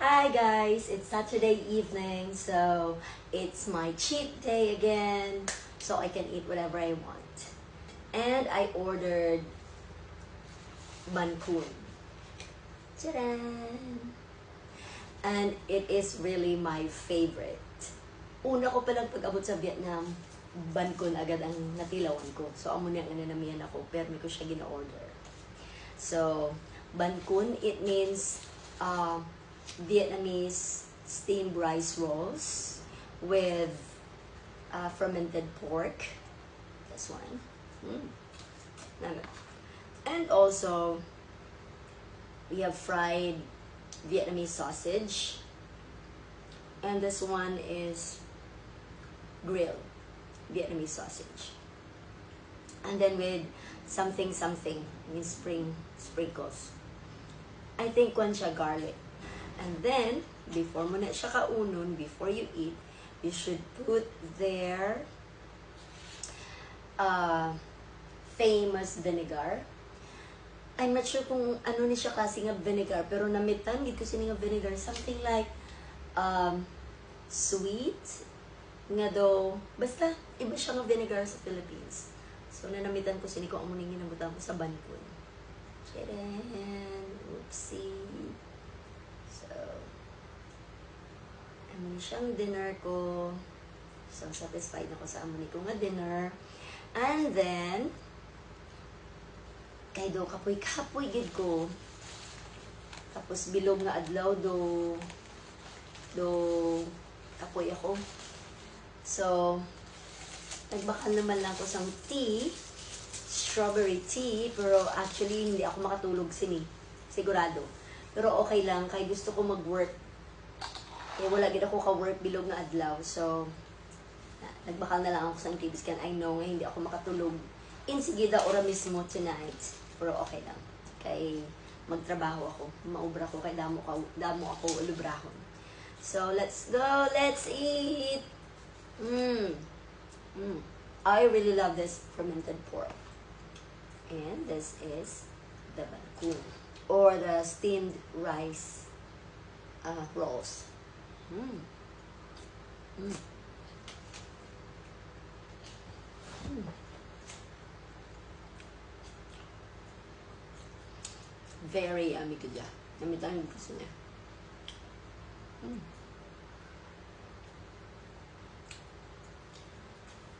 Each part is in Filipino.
Hi guys, it's Saturday evening, so it's my cheat day again, so I can eat whatever I want. And I ordered banh cuon. Tadaan! And it is really my favorite. Una ko palang pag-abot sa Vietnam, banh cuon agad ang natilawan ko. So amo na ang nanamihan ako, pero may ko siya gina-order. So, banh cuon, it means Vietnamese steamed rice rolls with fermented pork. This one. And also, we have fried Vietnamese sausage. And this one is grilled Vietnamese sausage. And then with something, means sprinkles. I think one siya garlic. And then, before mo na siya kaunon, before you eat, you should put their famous vinegar. I'm not sure kung ano ni siya kasi nga vinegar, pero namitan, gid ko sini nga vinegar, something like sweet, nga do, basta, iba siya nga vinegar sa Philippines. So, nanamitan ko sini ko ang muning ginabutan ko sa banh cuon. Tadaan! Oopsie! Amuni siyang dinner ko. So, satisfied na ko sa amuni ko nga dinner. And then, kay do kapoy-kapoy gid ko. Tapos bilog nga adlaw do kapoy ako. So, nagbakal naman lang ko sang tea, strawberry tea, pero actually hindi ako makatulog sini. Sigurado. Pero okay lang, kay gusto ko mag-work. Eh, wala gid ako ka-work bilog na adlaw. So, nagbakal na lang ako sa TV scan. I know nga hindi ako makatulog. Insigida ora mismo tonight. Pero okay lang. Kay magtrabaho ako. Maubra ko kay damo ako ulubrahon. So, let's go. Let's eat. I really love this fermented pork. And this is the banh cuon or the steamed rice rolls. Very yummy ka dyan. Namitan yung gusto niya.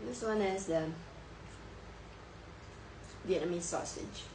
This one is the Vietnamese sausage.